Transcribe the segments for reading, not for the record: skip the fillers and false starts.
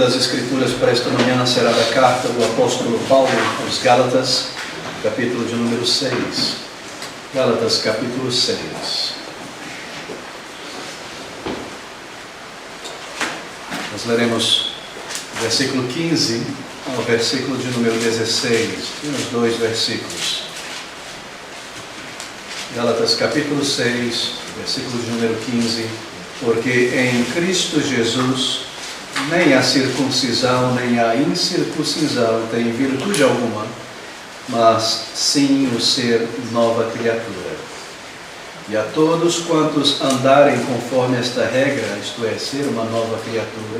das Escrituras para esta manhã será da carta do apóstolo Paulo aos Gálatas, capítulo de número 6. Gálatas, capítulo 6. Nós leremos o versículo 15 ao versículo de número 16, os dois versículos. Gálatas, capítulo 6, versículo de número 15. Porque em Cristo Jesus nem a circuncisão nem a incircuncisão tem virtude alguma, mas sim o ser nova criatura. E a todos quantos andarem conforme esta regra, isto é, ser uma nova criatura,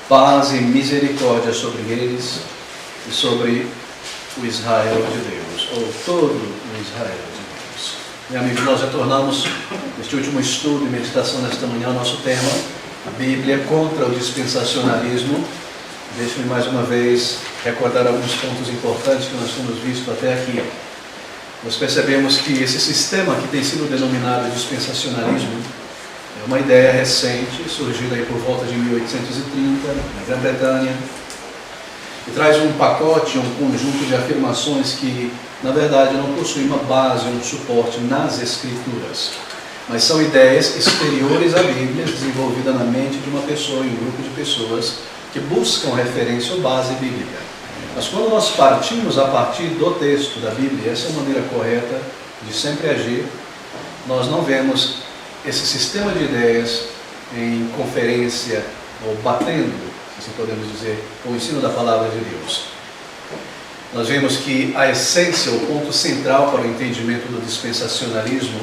paz e misericórdia sobre eles e sobre o Israel de Deus, ou todo o Israel de Deus. Meus amigos, nós retornamos neste último estudo e meditação nesta manhã, nosso tema, a Bíblia contra o dispensacionalismo. Deixe-me mais uma vez recordar alguns pontos importantes que nós temos visto até aqui. Nós percebemos que esse sistema que tem sido denominado dispensacionalismo é uma ideia recente, surgida aí por volta de 1830, na Grã-Bretanha, e traz um pacote, um conjunto de afirmações que, na verdade, não possuem uma base, um suporte nas Escrituras, mas são ideias exteriores à Bíblia, desenvolvidas na mente de uma pessoa, em um grupo de pessoas, que buscam referência ou base bíblica. Mas quando nós partimos a partir do texto da Bíblia, essa é a maneira correta de sempre agir, nós não vemos esse sistema de ideias em conferência ou batendo, assim podemos dizer, o ensino da palavra de Deus. Nós vemos que a essência, o ponto central para o entendimento do dispensacionalismo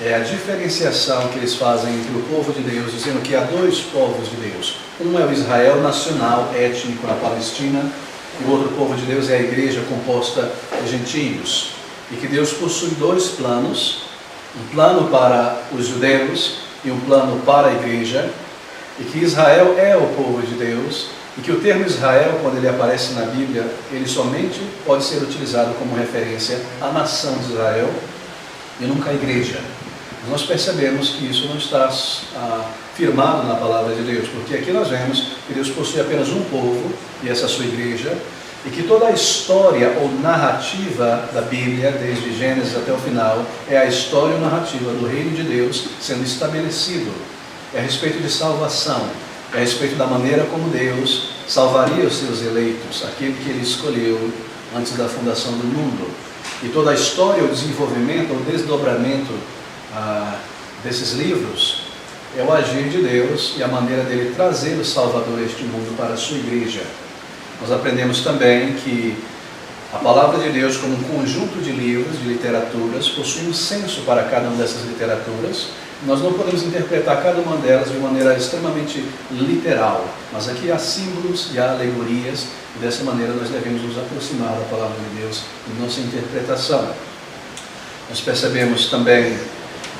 é a diferenciação que eles fazem entre o povo de Deus, dizendo que há dois povos de Deus. Um é o Israel nacional, étnico na Palestina, e o outro povo de Deus é a igreja composta de gentios. E que Deus possui dois planos, um plano para os judeus e um plano para a igreja, e que Israel é o povo de Deus, e que o termo Israel, quando ele aparece na Bíblia, ele somente pode ser utilizado como referência à nação de Israel e nunca à igreja. Nós percebemos que isso não está firmado na palavra de Deus, porque aqui nós vemos que Deus possui apenas um povo, e essa é a sua igreja, e que toda a história ou narrativa da Bíblia, desde Gênesis até o final, é a história ou narrativa do reino de Deus sendo estabelecido. É a respeito de salvação, é a respeito da maneira como Deus salvaria os seus eleitos, aquele que ele escolheu antes da fundação do mundo. E toda a história, o desenvolvimento, o desdobramento desses livros é o agir de Deus e a maneira dele trazer o Salvador a este mundo para a sua igreja. Nós aprendemos também que a palavra de Deus, como um conjunto de livros, de literaturas, possui um senso para cada uma dessas literaturas. Nós não podemos interpretar cada uma delas de maneira extremamente literal, mas aqui há símbolos e há alegorias, e dessa maneira nós devemos nos aproximar da palavra de Deus em nossa interpretação. Nós percebemos também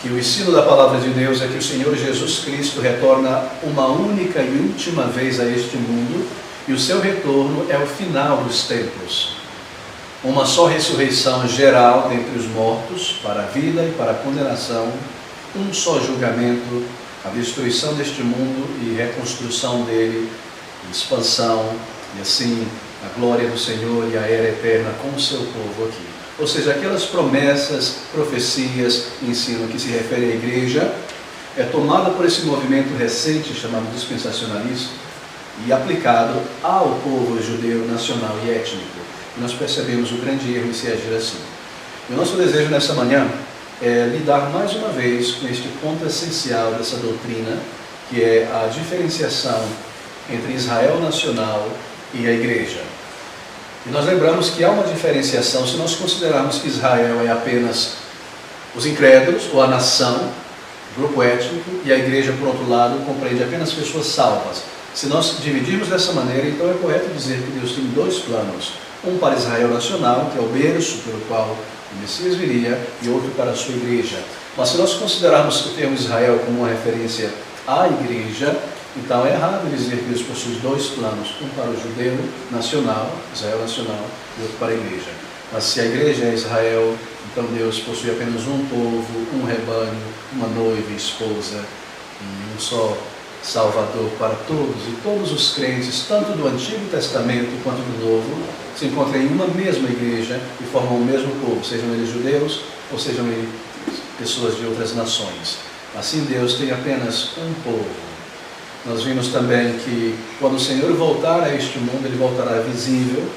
que o ensino da palavra de Deus é que o Senhor Jesus Cristo retorna uma única e última vez a este mundo, e o seu retorno é o final dos tempos. Uma só ressurreição geral dentre os mortos, para a vida e para a condenação, um só julgamento, a destruição deste mundo e reconstrução dele, expansão, e assim a glória do Senhor e a era eterna com o seu povo aqui. Ou seja, aquelas promessas, profecias, ensino que se refere à igreja, é tomada por esse movimento recente chamado dispensacionalista e aplicado ao povo judeu nacional e étnico. E nós percebemos o grande erro em se agir assim. E o nosso desejo nessa manhã é lidar mais uma vez com este ponto essencial dessa doutrina, que é a diferenciação entre Israel nacional e a igreja. E nós lembramos que há uma diferenciação se nós considerarmos que Israel é apenas os incrédulos, ou a nação, grupo étnico, e a igreja, por outro lado, compreende apenas pessoas salvas. Se nós dividirmos dessa maneira, então é correto dizer que Deus tem dois planos. Um para Israel nacional, que é o berço pelo qual o Messias viria, e outro para a sua igreja. Mas se nós considerarmos o termo Israel como uma referência à igreja, então é errado dizer que Deus possui dois planos, um para o judeu nacional, Israel nacional, e outro para a igreja. Mas se a igreja é Israel, então Deus possui apenas um povo, um rebanho, uma noiva e esposa, e um só Salvador para todos, e todos os crentes, tanto do Antigo Testamento quanto do Novo, se encontram em uma mesma igreja e formam o mesmo povo, sejam eles judeus ou sejam eles pessoas de outras nações. Assim Deus tem apenas um povo. Nós vimos também que quando o Senhor voltar a este mundo, Ele voltará visível,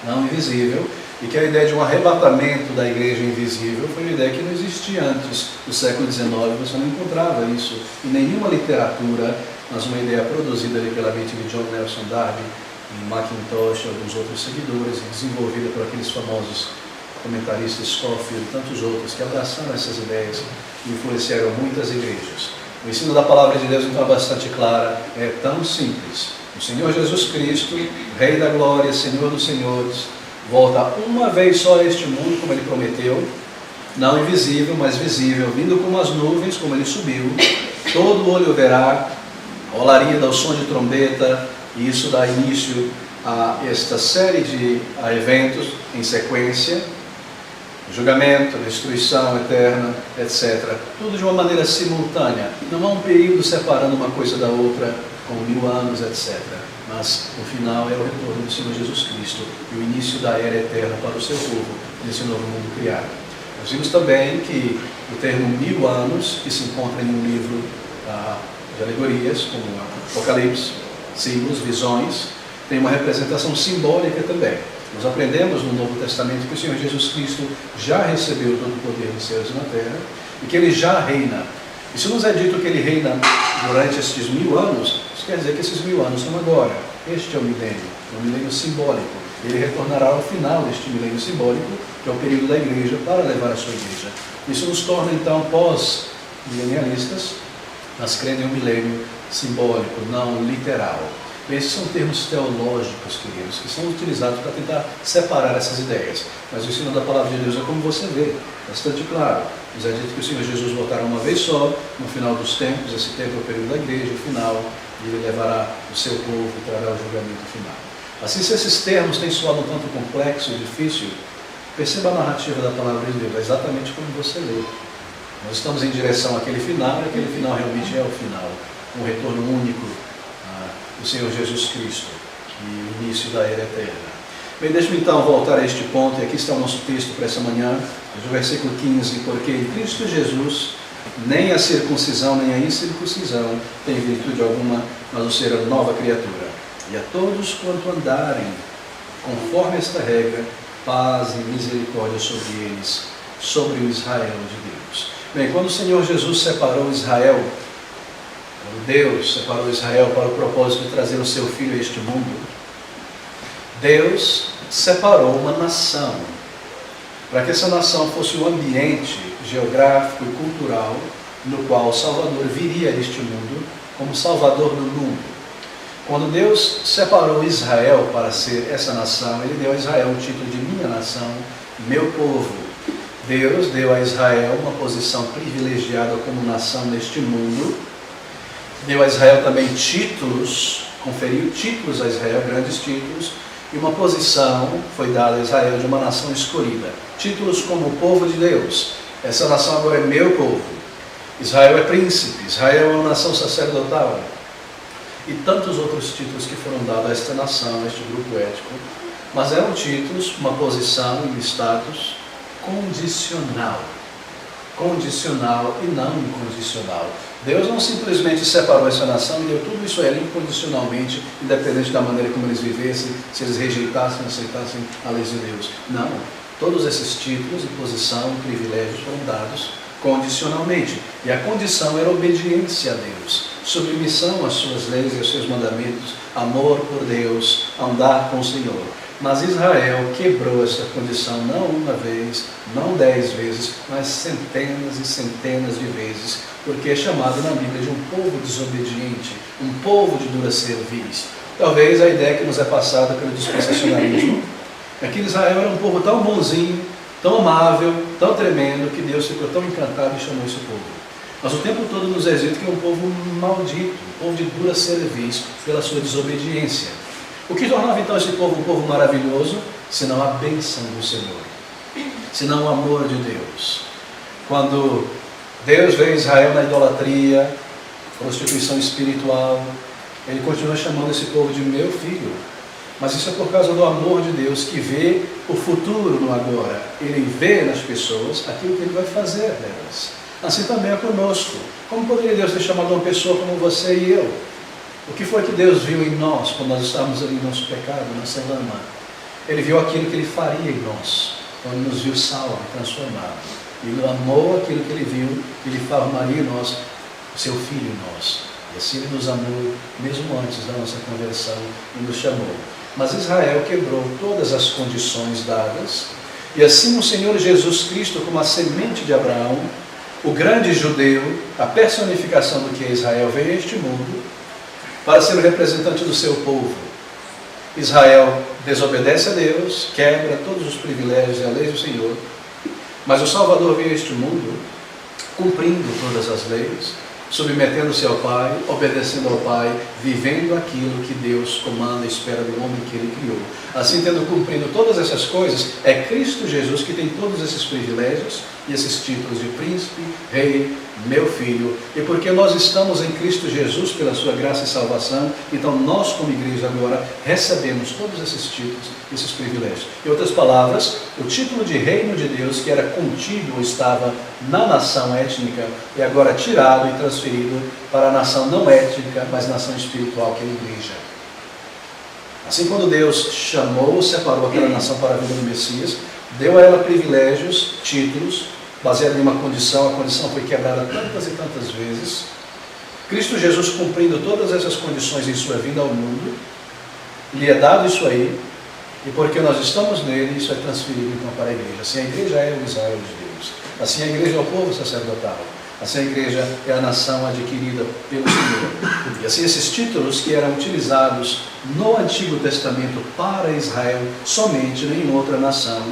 não invisível, e que a ideia de um arrebatamento da igreja invisível foi uma ideia que não existia antes do século XIX, você não encontrava isso em nenhuma literatura, mas uma ideia produzida ali pela mente de John Nelson Darby, em Mackintosh e alguns outros seguidores, e desenvolvida por aqueles famosos comentaristas Scofield e tantos outros que abraçaram essas ideias e influenciaram muitas igrejas. O ensino da palavra de Deus então é bastante clara, é tão simples. O Senhor Jesus Cristo, Rei da Glória, Senhor dos Senhores, volta uma vez só a este mundo, como Ele prometeu, não invisível, mas visível, vindo como as nuvens, como Ele subiu. Todo olho verá, rolaria ao som de trombeta, e isso dá início a esta série de eventos em sequência, julgamento, destruição eterna, etc. Tudo de uma maneira simultânea. Não há um período separando uma coisa da outra, como 1000 anos, etc. Mas o final é o retorno do Senhor Jesus Cristo e o início da era eterna para o seu povo, nesse novo mundo criado. Nós vimos também que o termo 1000 anos, que se encontra em um livro de alegorias, como Apocalipse, símbolos, visões, tem uma representação simbólica também. Nós aprendemos no Novo Testamento que o Senhor Jesus Cristo já recebeu todo o poder dos céus e na terra e que Ele já reina. E se nos é dito que Ele reina durante estes 1000 anos, isso quer dizer que esses 1000 anos são agora. Este é o milênio simbólico. Ele retornará ao final deste milênio simbólico, que é o período da igreja, para levar a sua igreja. Isso nos torna então pós-milenialistas, mas crendo em um milênio simbólico, não literal. Esses são termos teológicos, queridos, que são utilizados para tentar separar essas ideias. Mas o ensino da palavra de Deus é como você vê, bastante claro. Nos é dito que o Senhor Jesus voltará uma vez só, no final dos tempos, esse tempo é o período da igreja, o final, e Ele levará o seu povo e trará o julgamento final. Assim, se esses termos têm soado um tanto complexo e difícil, perceba a narrativa da palavra de Deus, é exatamente como você lê. Nós estamos em direção àquele final, e aquele final realmente é o final, um retorno único do Senhor Jesus Cristo e o início da era eterna. Bem, deixe-me então voltar a este ponto, e aqui está o nosso texto para essa manhã, do versículo 15, porque em Cristo Jesus nem a circuncisão nem a incircuncisão tem virtude alguma, mas o ser a nova criatura. E a todos quanto andarem conforme esta regra, paz e misericórdia sobre eles, sobre o Israel de Deus. Bem, quando o Senhor Jesus separou Israel, Deus separou Israel para o propósito de trazer o seu filho a este mundo, Deus separou uma nação, para que essa nação fosse o ambiente geográfico e cultural no qual o Salvador viria a este mundo como Salvador do mundo. Quando Deus separou Israel para ser essa nação, Ele deu a Israel o título de minha nação, meu povo. Deus deu a Israel uma posição privilegiada como nação neste mundo. Deu a Israel também títulos, conferiu títulos a Israel, grandes títulos, e uma posição foi dada a Israel de uma nação escolhida. Títulos como o povo de Deus. Essa nação agora é meu povo. Israel é príncipe, Israel é uma nação sacerdotal. E tantos outros títulos que foram dados a esta nação, a este grupo étnico, mas eram títulos, uma posição e um status condicional. Condicional e não incondicional. Deus não simplesmente separou essa nação e deu tudo isso a ela incondicionalmente, independente da maneira como eles vivessem, se eles rejeitassem ou aceitassem a lei de Deus. Não. Todos esses títulos e posição e privilégios foram dados condicionalmente. E a condição era obediência a Deus, submissão às suas leis e aos seus mandamentos, amor por Deus, andar com o Senhor. Mas Israel quebrou essa condição não uma vez, não 10 vezes, mas centenas e centenas de vezes, porque é chamado na Bíblia de um povo desobediente, um povo de dura cerviz. Talvez a ideia que nos é passada pelo dispensacionalismo é que Israel era um povo tão bonzinho, tão amável, tão tremendo, que Deus ficou tão encantado e chamou esse povo. Mas o tempo todo nos é dito que é um povo maldito, um povo de dura cerviz pela sua desobediência. O que tornava então esse povo um povo maravilhoso, senão a bênção do Senhor, senão o amor de Deus. Quando Deus vê Israel na idolatria, prostituição espiritual. Ele continua chamando esse povo de meu filho. Mas isso é por causa do amor de Deus, que vê o futuro no agora. Ele vê nas pessoas aquilo que ele vai fazer delas. Assim também é conosco. Como poderia Deus ter chamado uma pessoa como você e eu? O que foi que Deus viu em nós, quando nós estávamos ali no nosso pecado, nessa lama? Ele viu aquilo que ele faria em nós, quando ele nos viu salvo, transformado. Ele amou aquilo que ele viu, que ele formaria em nós, o seu filho em nós. E assim ele nos amou, mesmo antes da nossa conversão, e nos chamou. Mas Israel quebrou todas as condições dadas, e assim o Senhor Jesus Cristo, como a semente de Abraão, o grande judeu, a personificação do que é Israel, veio a este mundo para ser o representante do seu povo. Israel desobedece a Deus, quebra todos os privilégios e a lei do Senhor, mas o Salvador veio a este mundo cumprindo todas as leis, submetendo-se ao Pai, obedecendo ao Pai, vivendo aquilo que Deus comanda e espera do homem que Ele criou. Assim, tendo cumprido todas essas coisas, é Cristo Jesus que tem todos esses privilégios e esses títulos de príncipe, rei, meu filho. E porque nós estamos em Cristo Jesus pela sua graça e salvação, então nós como igreja agora recebemos todos esses títulos, esses privilégios. Em outras palavras, o título de reino de Deus, que era contido ou estava na nação étnica, é agora tirado e transferido para a nação não étnica, mas nação espiritual, que é a igreja. Assim, quando Deus chamou, separou aquela nação para a vida do Messias, deu a ela privilégios, títulos, baseado em uma condição, a condição foi quebrada tantas e tantas vezes. Cristo Jesus, cumprindo todas essas condições em sua vinda ao mundo, lhe é dado isso aí, e porque nós estamos nele, isso é transferido então para a igreja. Assim a igreja é o Israel de Deus, assim a igreja é o povo sacerdotal, assim a igreja é a nação adquirida pelo Senhor. E assim esses títulos que eram utilizados no Antigo Testamento para Israel somente, nem em outra nação,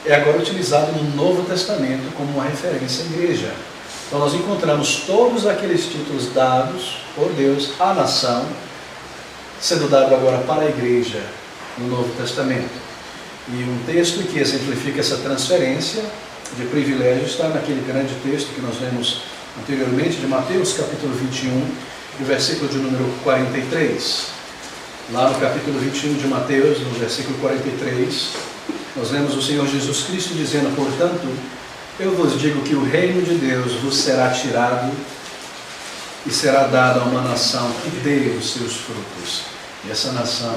é agora utilizado no Novo Testamento como uma referência à igreja. Então nós encontramos todos aqueles títulos dados por Deus à nação, sendo dado agora para a igreja no Novo Testamento. E um texto que exemplifica essa transferência de privilégio está naquele grande texto que nós lemos anteriormente, de Mateus capítulo 21, e o versículo de número 43. Lá no capítulo 21 de Mateus, no versículo 43, nós lemos o Senhor Jesus Cristo dizendo: portanto, eu vos digo que o reino de Deus vos será tirado e será dado a uma nação que dê os seus frutos. E essa nação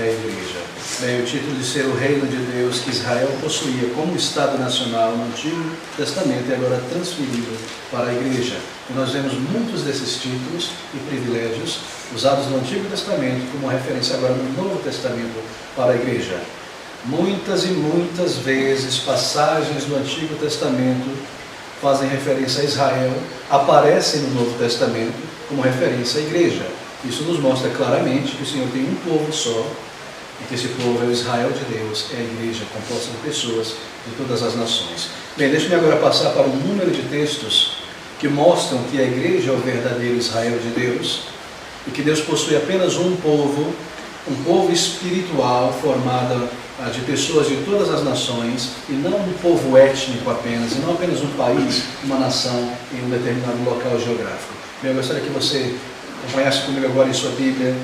é a igreja. Bem, o título de ser o reino de Deus que Israel possuía como Estado nacional no Antigo Testamento é agora transferido para a igreja. E nós vemos muitos desses títulos e privilégios usados no Antigo Testamento como referência agora no Novo Testamento para a igreja. Muitas e muitas vezes passagens do Antigo Testamento fazem referência a Israel, aparecem no Novo Testamento como referência à igreja. Isso nos mostra claramente que o Senhor tem um povo só, e que esse povo é o Israel de Deus, é a igreja composta de pessoas de todas as nações. Bem, deixe-me agora passar para um número de textos que mostram que a igreja é o verdadeiro Israel de Deus, e que Deus possui apenas um povo espiritual formado de pessoas de todas as nações, e não um povo étnico apenas, e não apenas um país, uma nação em um determinado local geográfico. Bem, eu gostaria que você acompanhasse comigo agora em sua Bíblia.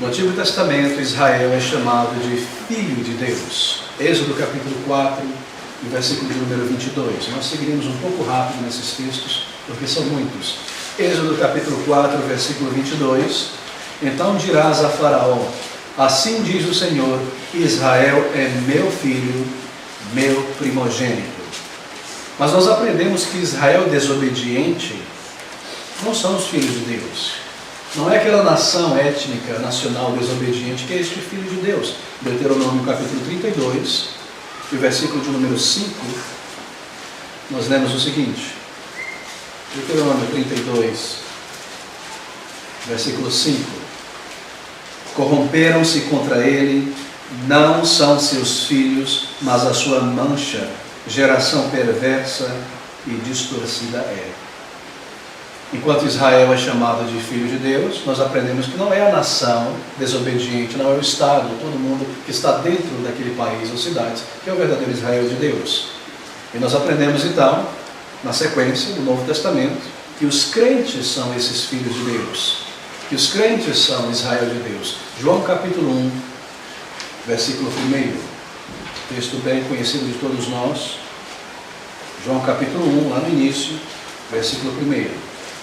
No Antigo Testamento, Israel é chamado de Filho de Deus. Êxodo capítulo 4, e versículo de número 22. Nós seguiremos um pouco rápido nesses textos, porque são muitos. Êxodo capítulo 4, versículo 22. Então dirás a Faraó: assim diz o Senhor, Israel é meu filho, meu primogênito. Mas nós aprendemos que Israel desobediente não são os filhos de Deus. Não é aquela nação étnica, nacional desobediente que é este filho de Deus. Deuteronômio capítulo 32, e o versículo de número 5, nós lemos o seguinte. Deuteronômio 32, versículo 5. Corromperam-se contra ele, não são seus filhos, mas a sua mancha, geração perversa e distorcida é. Enquanto Israel é chamado de filho de Deus, nós aprendemos que não é a nação desobediente, não é o Estado, todo mundo que está dentro daquele país ou cidades, que é o verdadeiro Israel de Deus. E nós aprendemos então, na sequência do Novo Testamento, que os crentes são esses filhos de Deus, que os crentes são Israel de Deus. João capítulo 1, versículo 1, texto bem conhecido de todos nós. João capítulo 1, lá no início, versículo 1.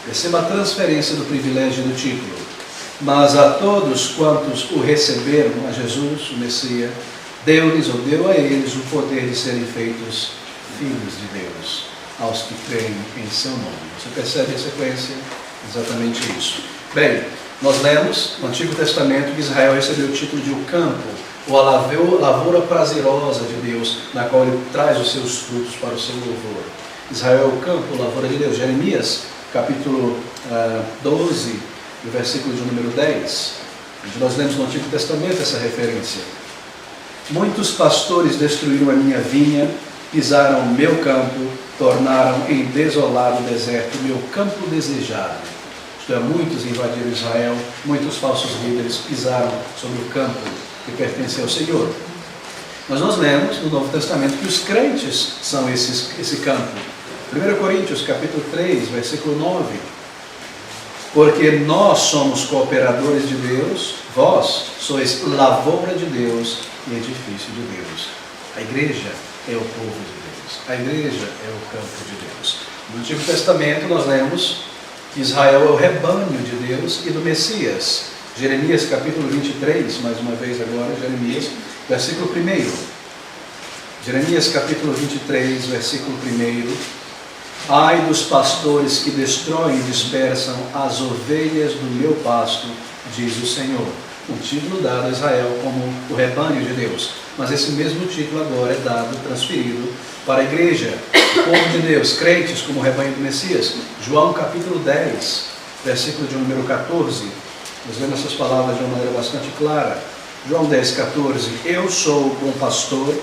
Receba a transferência do privilégio do título. Mas a todos quantos o receberam, a Jesus, o Messias, deu-lhes ou deu a eles o poder de serem feitos filhos de Deus, aos que creem em seu nome. Você percebe a sequência? Exatamente isso. Bem, nós lemos no Antigo Testamento que Israel recebeu o título de o campo, ou a lavoura prazerosa de Deus, na qual ele traz os seus frutos para o seu louvor. Israel é o campo, a lavoura de Deus. Jeremias, capítulo 12, o versículo de número 10, onde nós lemos no Antigo Testamento essa referência. Muitos pastores destruíram a minha vinha, pisaram o meu campo, tornaram em desolado deserto o meu campo desejado. Isto é, muitos invadiram Israel, muitos falsos líderes pisaram sobre o campo que pertence ao Senhor. Mas nós lemos no Novo Testamento que os crentes são esse campo. 1 Coríntios capítulo 3, versículo 9. Porque nós somos cooperadores de Deus, vós sois lavoura de Deus e edifício de Deus. A igreja é o povo de Deus. A igreja é o campo de Deus. No Antigo Testamento nós lemos que Israel é o rebanho de Deus e do Messias. Jeremias capítulo 23, mais uma vez agora, Jeremias, versículo 1. Jeremias capítulo 23, versículo 1. Ai dos pastores que destroem e dispersam as ovelhas do meu pasto, diz o Senhor. Um título dado a Israel como o rebanho de Deus. Mas esse mesmo título agora é dado, transferido para a igreja, o povo de Deus, crentes como o rebanho do Messias. João capítulo 10, versículo de número 14. Nós vemos essas palavras de uma maneira bastante clara. João 10, 14. Eu sou o bom pastor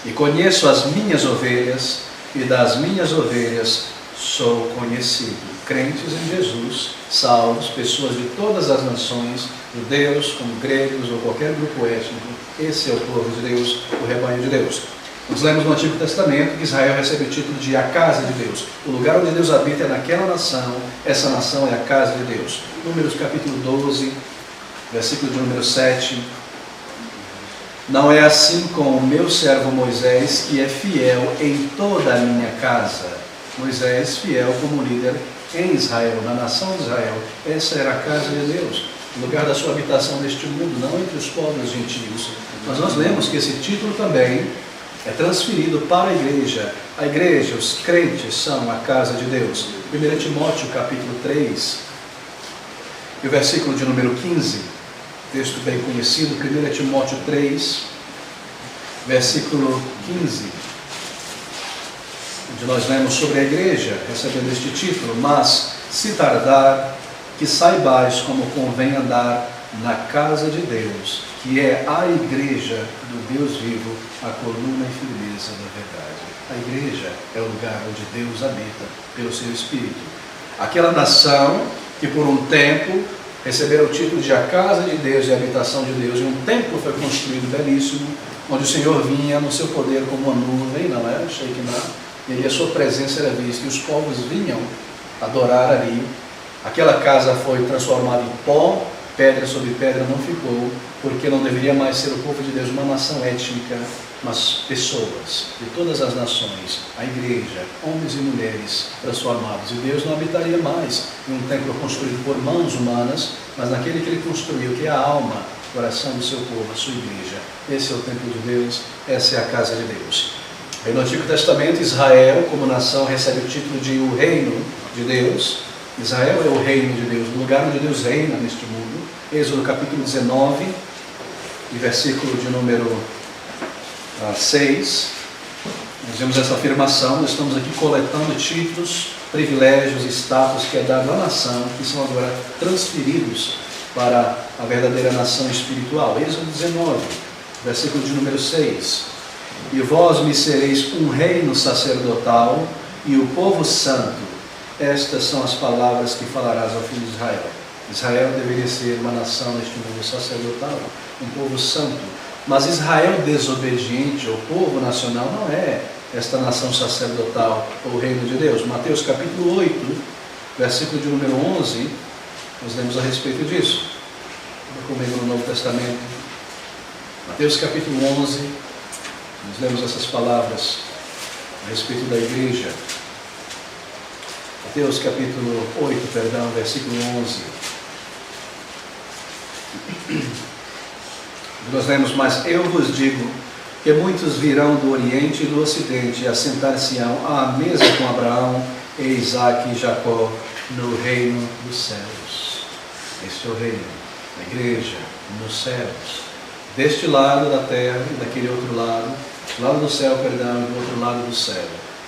e conheço as minhas ovelhas, e das minhas ovelhas sou conhecido. Crentes em Jesus, salvos, pessoas de todas as nações, judeus, como gregos ou qualquer grupo étnico, esse é o povo de Deus, o rebanho de Deus. Nós lemos no Antigo Testamento que Israel recebe o título de a casa de Deus. O lugar onde Deus habita é naquela nação, essa nação é a casa de Deus. Números capítulo 12, versículo de número 7. Não é assim com o meu servo Moisés, que é fiel em toda a minha casa. Moisés, fiel como líder em Israel, na nação de Israel. Essa era a casa de Deus, o lugar da sua habitação neste mundo, não entre os povos gentios. Mas nós lemos que esse título também é transferido para a igreja. A igreja, os crentes, são a casa de Deus. 1 Timóteo capítulo 3, e o versículo de número 15. Texto bem conhecido, 1 Timóteo 3, versículo 15, onde nós lemos sobre a igreja, recebendo este título: mas, se tardar, que saibais como convém andar na casa de Deus, que é a igreja do Deus vivo, a coluna e firmeza da verdade. A igreja é o lugar onde Deus habita pelo seu Espírito. Aquela nação que por um tempo receberam o título de a casa de Deus e a habitação de Deus, e um templo foi construído belíssimo, onde o Senhor vinha no seu poder como uma nuvem, não é? Shekinah, e ali a sua presença era vista, e os povos vinham adorar ali. Aquela casa foi transformada em pó, pedra sobre pedra não ficou, porque não deveria mais ser o povo de Deus uma nação étnica, mas pessoas de todas as nações, a igreja, homens e mulheres transformados. E Deus não habitaria mais em um templo construído por mãos humanas, mas naquele que ele construiu, que é a alma, o coração do seu povo, a sua igreja. Esse é o templo de Deus, essa é a casa de Deus. E no Antigo Testamento, Israel, como nação, recebe o título de o reino de Deus. Israel é o reino de Deus, o lugar onde Deus reina neste mundo. Êxodo capítulo 19, e versículo de número 6, nós vemos essa afirmação. Nós estamos aqui coletando títulos, privilégios, status que é dado à nação, que são agora transferidos para a verdadeira nação espiritual. Êxodo 19, versículo de número 6. E vós me sereis um reino sacerdotal e o povo santo. Estas são as palavras que falarás ao filho de Israel. Israel deveria ser uma nação neste mundo sacerdotal, um povo santo. Mas Israel desobediente, o povo nacional, não é esta nação sacerdotal, o reino de Deus. Mateus capítulo 8, versículo de número 11, nós lemos a respeito disso. Comigo no Novo Testamento. Mateus capítulo 11, nós lemos essas palavras a respeito da igreja. Mateus capítulo 8, perdão, versículo 11. Nós lemos: mas eu vos digo que muitos virão do Oriente e do Ocidente e assentar-se-ão à mesa com Abraão, e Isaque e Jacó no reino dos céus. Este é o reino, a igreja, nos céus. Deste lado da terra e daquele outro lado, do lado do céu, perdão, e do outro lado do céu.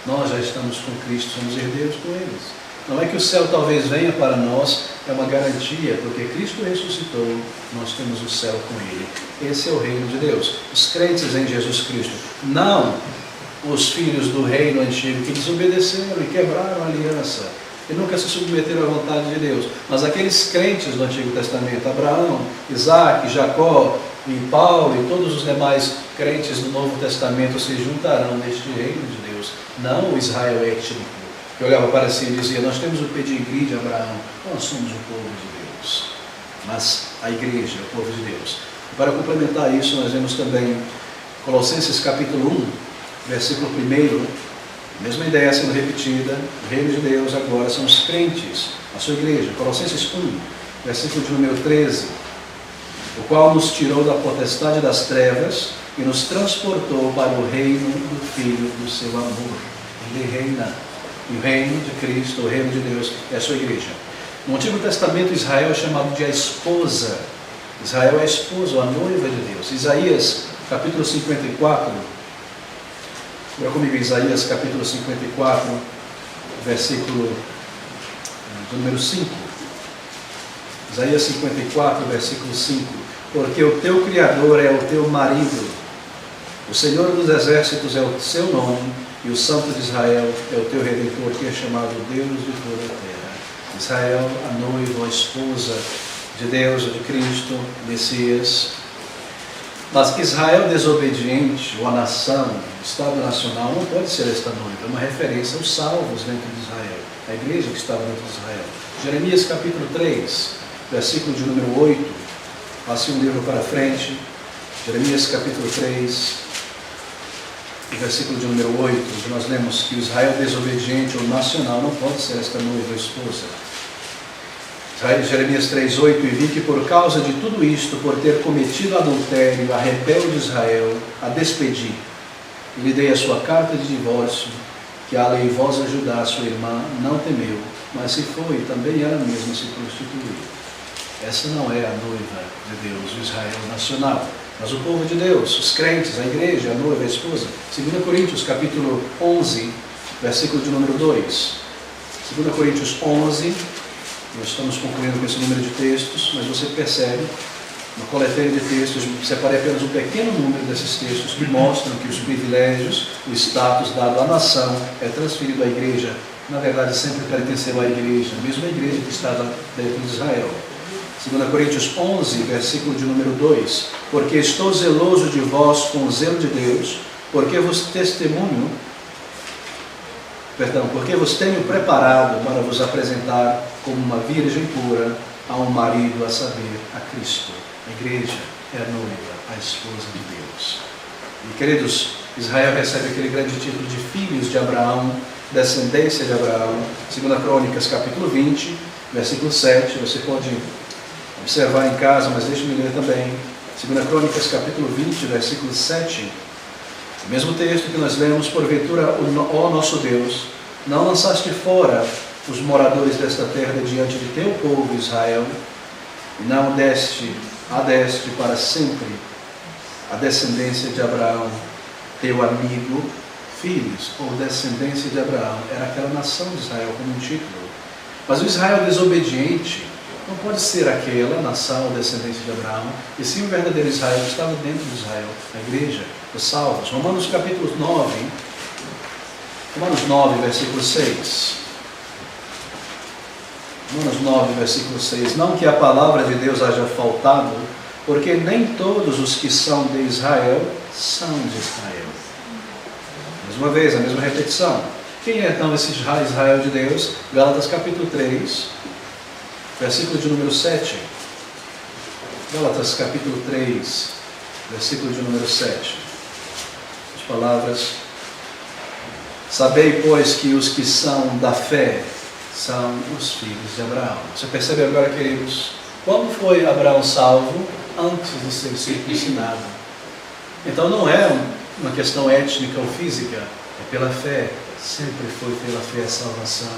Nós já estamos com Cristo, somos herdeiros com eles. Não é que o céu talvez venha para nós, é uma garantia, porque Cristo ressuscitou, nós temos o céu com Ele. Esse é o reino de Deus. Os crentes em Jesus Cristo, não os filhos do reino antigo que desobedeceram e quebraram a aliança, e nunca se submeteram à vontade de Deus, mas aqueles crentes do Antigo Testamento, Abraão, Isaque, Jacó, e Paulo e todos os demais crentes do Novo Testamento se juntarão neste reino de Deus, não o Israel étnico, que olhava para si e dizia: nós temos o pedigree de Abraão, nós somos o povo de Deus, mas a igreja, o povo de Deus. E para complementar isso, nós vemos também Colossenses capítulo 1, versículo 1, mesma ideia sendo repetida, o reino de Deus agora são os crentes, a sua igreja. Colossenses 1, versículo de número 13, o qual nos tirou da potestade das trevas e nos transportou para o reino do Filho do seu amor. Ele reina. E o reino de Cristo, o reino de Deus, é a sua igreja. No Antigo Testamento, Israel é chamado de a esposa. Israel é a esposa, a noiva de Deus. Isaías, capítulo 54. Olha comigo, Isaías, capítulo 54, versículo número 5. Isaías 54, versículo 5. Porque o teu Criador é o teu marido, o Senhor dos exércitos é o seu nome, e o Santo de Israel é o teu Redentor, que é chamado Deus de toda a terra. Israel, a noiva, a esposa de Deus, de Cristo, Messias. Mas Israel desobediente, ou a nação, o Estado nacional, não pode ser esta noiva. É uma referência aos salvos dentro de Israel, a igreja que estava dentro de Israel. Jeremias capítulo 3, versículo de número 8. Passe um livro para frente. Jeremias capítulo 3, versículo de número 8, onde nós lemos que o Israel desobediente ou nacional não pode ser esta noiva ou esposa. Jeremias 3,8: e vi que por causa de tudo isto, por ter cometido adultério, a rebelde Israel a despedi, e lhe dei a sua carta de divórcio, que a aleivosa Judá, sua irmã, não temeu, mas se foi, também ela mesma se prostituiu. Essa não é a noiva de Deus, o Israel nacional, mas o povo de Deus, os crentes, a igreja, a noiva, a esposa. 2 Coríntios capítulo 11, versículo de número 2. 2 Coríntios 11, nós estamos concluindo com esse número de textos, mas você percebe, uma coletânea de textos, separei apenas um pequeno número desses textos que mostram que os privilégios, o status dado à nação é transferido à igreja. Na verdade, sempre pertenceu à igreja, mesmo a igreja que estava dentro de Israel. 2 Coríntios 11, versículo de número 2: porque estou zeloso de vós com o zelo de Deus, porque vos tenho preparado para vos apresentar como uma virgem pura a um marido, a saber, a Cristo. A igreja é a noiva, a esposa de Deus. E, queridos, Israel recebe aquele grande título de filhos de Abraão, descendência de Abraão. 2 Crônicas capítulo 20, versículo 7, você pode observar em casa, mas deixe-me ler também. 2 Crônicas capítulo 20, versículo 7. O mesmo texto que nós lemos: porventura, ó nosso Deus, não lançaste fora os moradores desta terra de diante de teu povo Israel, e não adeste para sempre a descendência de Abraão, teu amigo, filhos, ou descendência de Abraão. Era aquela nação de Israel como um título. Mas o Israel desobediente não pode ser aquela nação ou descendência de Abraão, e sim o verdadeiro Israel que estava dentro de Israel, a igreja, os salvos. Romanos capítulo 9, Romanos 9, versículo 6. Romanos 9, versículo 6. Não que a palavra de Deus haja faltado, porque nem todos os que são de Israel são de Israel. Mas uma vez, a mesma repetição. Quem é então esse Israel de Deus? Gálatas capítulo 3, versículo de número 7. Gálatas capítulo 3, versículo de número 7. As palavras: sabei, pois, que os que são da fé são os filhos de Abraão. Você percebe agora, queridos, quando foi Abraão salvo? Antes de ser circuncidado. Então não é uma questão étnica ou física, é pela fé. Sempre foi pela fé a salvação.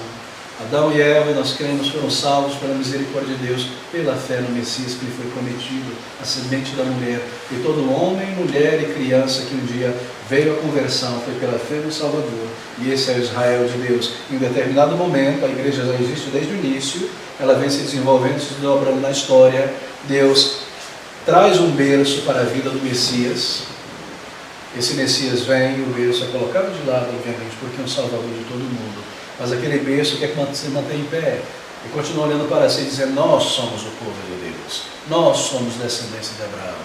Adão e Eva, nós cremos, foram salvos pela misericórdia de Deus, pela fé no Messias que lhe foi prometido, a semente da mulher. E todo homem, mulher e criança que um dia veio à conversão foi pela fé no Salvador. E esse é o Israel de Deus. Em um determinado momento, a igreja já existe desde o início, ela vem se desenvolvendo, se desdobrando na história. Deus traz um berço para a vida do Messias. Esse Messias vem e o berço é colocado de lado, obviamente, porque é um Salvador de todo mundo. Mas aquele berço quer se manter em pé e continua olhando para si e dizendo: nós somos o povo de Deus, nós somos descendência de Abraão.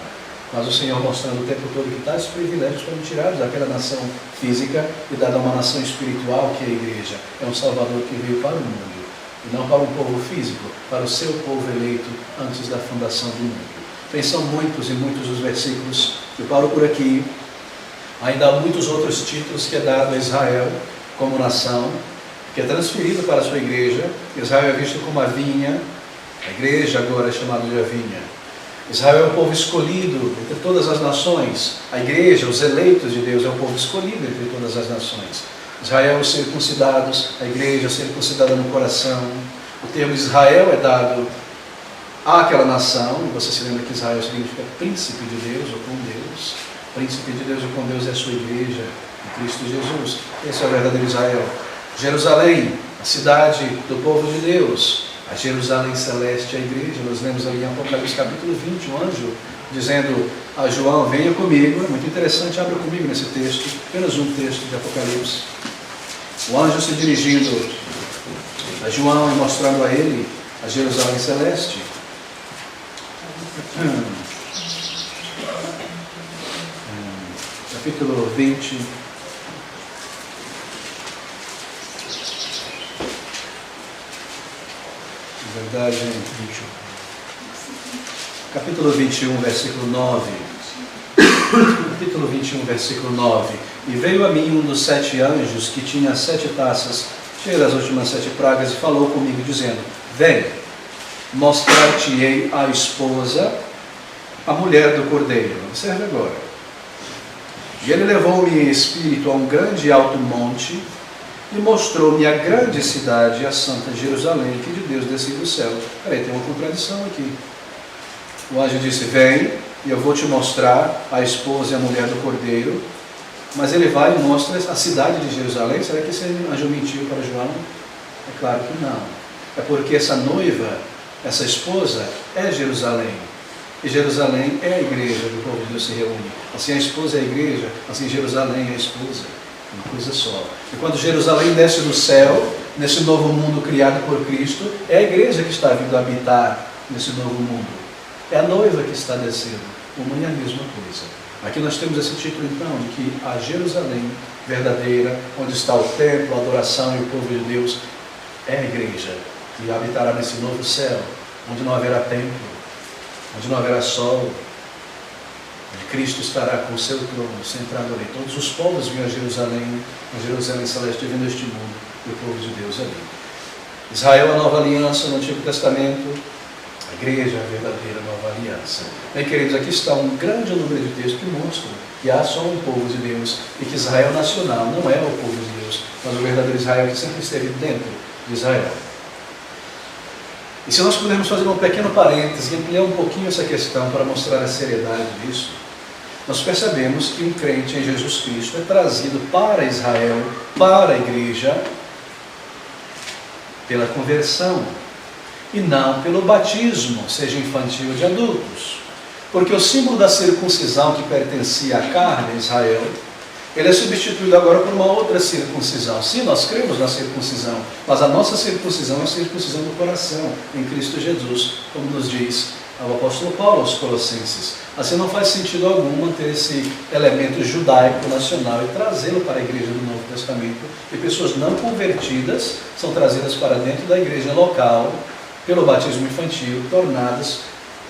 Mas o Senhor mostrando o tempo todo que tais privilégios foram tirados daquela nação física e dada a uma nação espiritual que é a igreja. É um Salvador que veio para o mundo, e não para um povo físico, para o seu povo eleito antes da fundação do mundo. Bem, são muitos e muitos os versículos. Eu paro por aqui. Ainda há muitos outros títulos que é dado a Israel como nação, que é transferido para a sua igreja. Israel é visto como a vinha, a igreja agora é chamada de a vinha. Israel é o povo escolhido entre todas as nações. A igreja, os eleitos de Deus, é o povo escolhido entre todas as nações. Israel, os circuncidados, a igreja circuncidada no coração. O termo Israel é dado àquela nação, e você se lembra que Israel significa príncipe de Deus ou com Deus. Príncipe de Deus ou com Deus é a sua igreja, em Cristo Jesus. Esse é o verdadeiro Israel. Jerusalém, a cidade do povo de Deus. A Jerusalém celeste, a igreja. Nós lemos ali em Apocalipse capítulo 20, um anjo dizendo a João: venha comigo. É muito interessante, abra comigo nesse texto, apenas um texto de Apocalipse. O anjo se dirigindo a João e mostrando a ele a Jerusalém celeste. Capítulo 20. Na verdade, 21. Capítulo 21, versículo 9. Capítulo 21, versículo 9. E veio a mim um dos 7 anjos que tinha 7 taças, cheia das últimas 7 pragas, e falou comigo, dizendo: vem, mostrar-te-ei a esposa, a mulher do Cordeiro. Observe agora. E ele levou-me em espírito a um grande e alto monte, e mostrou-me a grande cidade, a santa Jerusalém, que de Deus desceu do céu. Peraí, tem uma contradição aqui. O anjo disse: vem, e eu vou te mostrar a esposa e a mulher do Cordeiro. Mas ele vai e mostra a cidade de Jerusalém. Será que esse anjo mentiu para João? É claro que não. É porque essa noiva, essa esposa, é Jerusalém. E Jerusalém é a igreja do povo de Deus se reúne. Assim a esposa é a igreja, assim Jerusalém é a esposa. Uma coisa só. E quando Jerusalém desce do céu, nesse novo mundo criado por Cristo, é a igreja que está vindo habitar nesse novo mundo. É a noiva que está descendo. Uma e a mesma coisa. Aqui nós temos esse título então, de que a Jerusalém verdadeira, onde está o templo, a adoração e o povo de Deus, é a igreja. E habitará nesse novo céu, onde não haverá templo, onde não haverá sol, onde Cristo estará com o seu trono, sentado ali. Todos os povos vinham a Jerusalém celeste, vindo este mundo, e o povo de Deus ali. Israel, a nova aliança no Antigo Testamento, a igreja, a verdadeira nova aliança. Bem, queridos, aqui está um grande número de textos que mostram que há só um povo de Deus, e que Israel nacional não é o povo de Deus, mas o verdadeiro Israel que sempre esteve dentro de Israel. E se nós pudermos fazer um pequeno parêntese e ampliar um pouquinho essa questão para mostrar a seriedade disso, nós percebemos que um crente em Jesus Cristo é trazido para Israel, para a igreja, pela conversão, e não pelo batismo, seja infantil ou de adultos. Porque o símbolo da circuncisão que pertencia à carne, a Israel, ele é substituído agora por uma outra circuncisão. Sim, nós cremos na circuncisão, mas a nossa circuncisão é a circuncisão do coração, em Cristo Jesus, como nos diz ao apóstolo Paulo aos Colossenses. Assim não faz sentido algum manter esse elemento judaico nacional e trazê-lo para a igreja do Novo Testamento, e pessoas não convertidas são trazidas para dentro da igreja local pelo batismo infantil, tornadas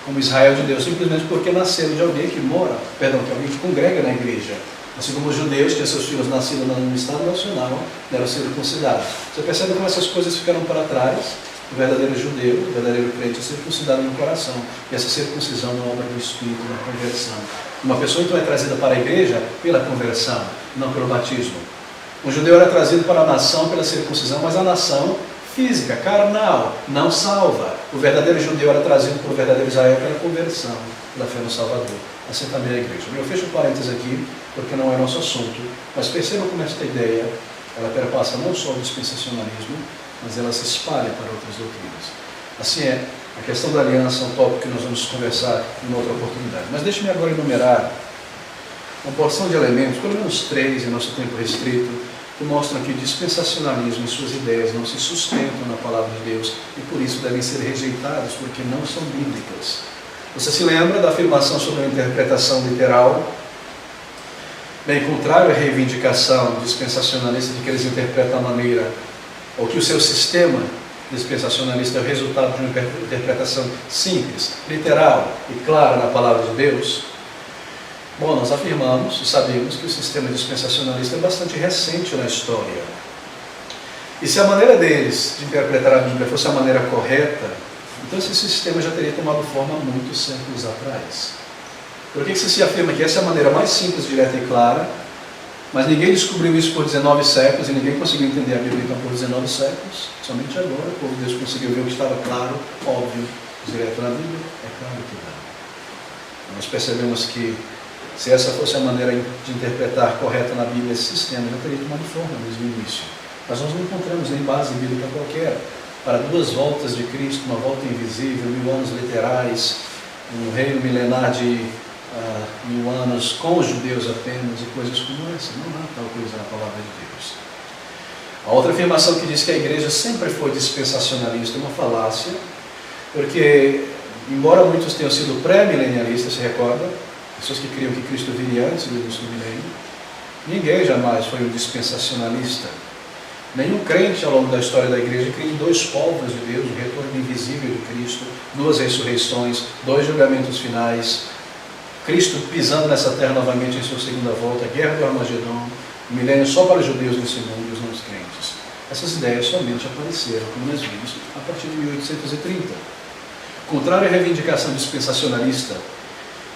como Israel de Deus, simplesmente porque nasceram de alguém que alguém que congrega na igreja. Assim como os judeus, que seus filhos nascidos no Estado Nacional, deram circuncidados. Você percebe como essas coisas ficaram para trás? O verdadeiro judeu, o verdadeiro crente é circuncidado no coração. E essa circuncisão não é obra do Espírito, na conversão. Uma pessoa então é trazida para a igreja pela conversão, não pelo batismo. Um judeu era trazido para a nação pela circuncisão, mas a nação física, carnal, não salva. O verdadeiro judeu era trazido pelo verdadeiro Israel pela conversão, pela fé no Salvador. Assim também a igreja. Eu fecho parênteses aqui, porque não é nosso assunto, mas perceba como esta ideia, ela perpassa não só o dispensacionalismo, mas ela se espalha para outras doutrinas. Assim é, a questão da aliança é um tópico que nós vamos conversar em outra oportunidade. Mas deixe-me agora enumerar uma porção de elementos, pelo menos 3 em nosso tempo restrito, que mostram que o dispensacionalismo e suas ideias não se sustentam na palavra de Deus e por isso devem ser rejeitados, porque não são bíblicas. Você se lembra da afirmação sobre a interpretação literal? Bem, contrário à reivindicação dispensacionalista de que eles interpretam a maneira, ou que o seu sistema dispensacionalista é o resultado de uma interpretação simples, literal e clara na palavra de Deus. Bom, nós afirmamos e sabemos que o sistema dispensacionalista é bastante recente na história. E se a maneira deles de interpretar a Bíblia fosse a maneira correta, então esse sistema já teria tomado forma há muitos séculos atrás. Por que se afirma que essa é a maneira mais simples, direta e clara, mas ninguém descobriu isso por 19 séculos e ninguém conseguiu entender a Bíblia então por 19 séculos? Somente agora o povo de Deus conseguiu ver o que estava claro, óbvio, direto na Bíblia? É claro que não. Nós percebemos que se essa fosse a maneira de interpretar correta na Bíblia, esse sistema já teria tomado forma desde o início. Mas nós não encontramos nem base bíblica qualquer para 2 voltas de Cristo, uma volta invisível, 1000 anos literais, um reino milenar de 1000 anos com os judeus apenas e coisas como essa. Não há tal coisa na palavra de Deus. A outra afirmação que diz que a igreja sempre foi dispensacionalista é uma falácia, porque, embora muitos tenham sido pré-milenialistas, se recorda? Pessoas que criam que Cristo viria antes do início do milênio, ninguém jamais foi um dispensacionalista. Nenhum crente ao longo da história da igreja crê em 2 povos de Deus, o retorno invisível de Cristo, 2 ressurreições, 2 julgamentos finais, Cristo pisando nessa terra novamente em sua segunda volta, a guerra do Armagedon, o milênio só para os judeus nesse mundo e os não crentes. Essas ideias somente apareceram, como nós vimos, a partir de 1830. Contrário à reivindicação dispensacionalista,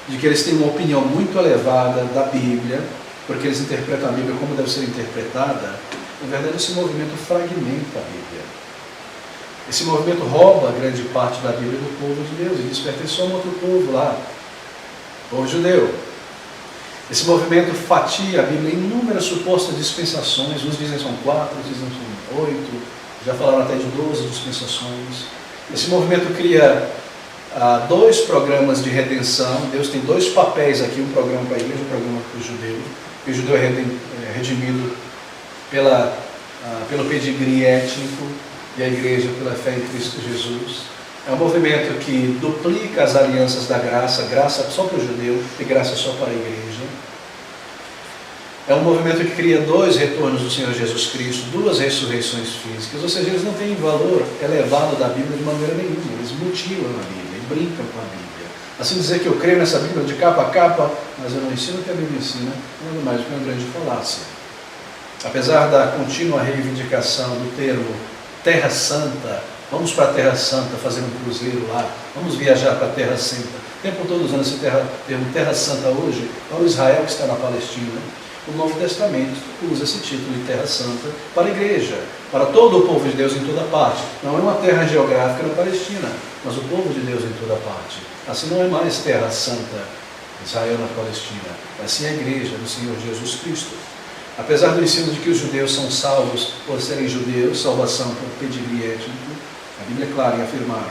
de que eles têm uma opinião muito elevada da Bíblia, porque eles interpretam a Bíblia como deve ser interpretada, na verdade esse movimento fragmenta a Bíblia. Esse movimento rouba grande parte da Bíblia do povo de Deus e diz: pertence a um outro povo lá, povo judeu. Esse movimento fatia a Bíblia em inúmeras supostas dispensações, uns dizem são 4, outros dizem são 8, já falaram até de 12 dispensações. Esse movimento cria 2 programas de redenção. Deus tem 2 papéis aqui, um programa para a igreja e um programa para o judeu. E o judeu é redimido pelo pedigree étnico e a igreja pela fé em Cristo Jesus. É um movimento que duplica as alianças da graça, graça só para o judeu e graça só para a igreja. É um movimento que cria 2 retornos do Senhor Jesus Cristo, 2 ressurreições físicas, ou seja, eles não têm valor elevado da Bíblia de maneira nenhuma, eles mutilam a Bíblia e brincam com a Bíblia. Assim dizer que eu creio nessa Bíblia de capa a capa, mas eu não ensino o que a Bíblia ensina, nada mais do que uma grande falácia. Apesar da contínua reivindicação do termo Terra Santa, vamos para a Terra Santa fazer um cruzeiro lá, vamos viajar para a Terra Santa. O tempo todo usando esse termo Terra Santa hoje, para o Israel que está na Palestina. O Novo Testamento usa esse título de Terra Santa para a igreja, para todo o povo de Deus em toda parte. Não é uma terra geográfica na Palestina, mas o povo de Deus em toda parte. Assim não é mais Terra Santa, Israel na Palestina, assim é a igreja do Senhor Jesus Cristo. Apesar do ensino de que os judeus são salvos por serem judeus, salvação por pedigree étnico, a Bíblia é clara em afirmar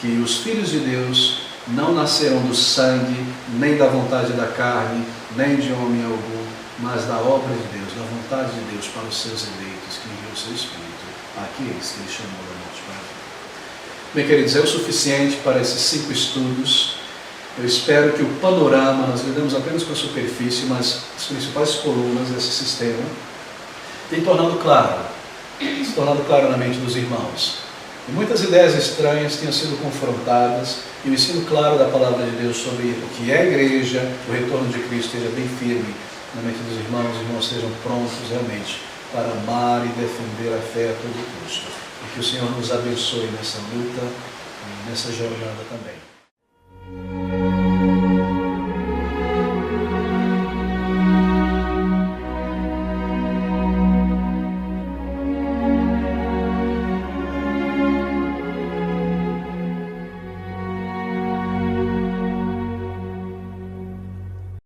que os filhos de Deus não nasceram do sangue, nem da vontade da carne, nem de homem algum, mas da obra de Deus, da vontade de Deus para os seus eleitos, que enviou o seu Espírito, àqueles que ele chamou da morte para a vida. Bem, queridos, é o suficiente para esses 5 estudos. Eu espero que o panorama, nós lidamos apenas com a superfície, mas as principais colunas desse sistema tem se tornado claro na mente dos irmãos. E muitas ideias estranhas tenham sido confrontadas, e o ensino claro da palavra de Deus sobre o que é a igreja, o retorno de Cristo, esteja bem firme na mente dos irmãos, os irmãos estejam prontos realmente para amar e defender a fé a todo custo. E que o Senhor nos abençoe nessa luta e nessa jornada também.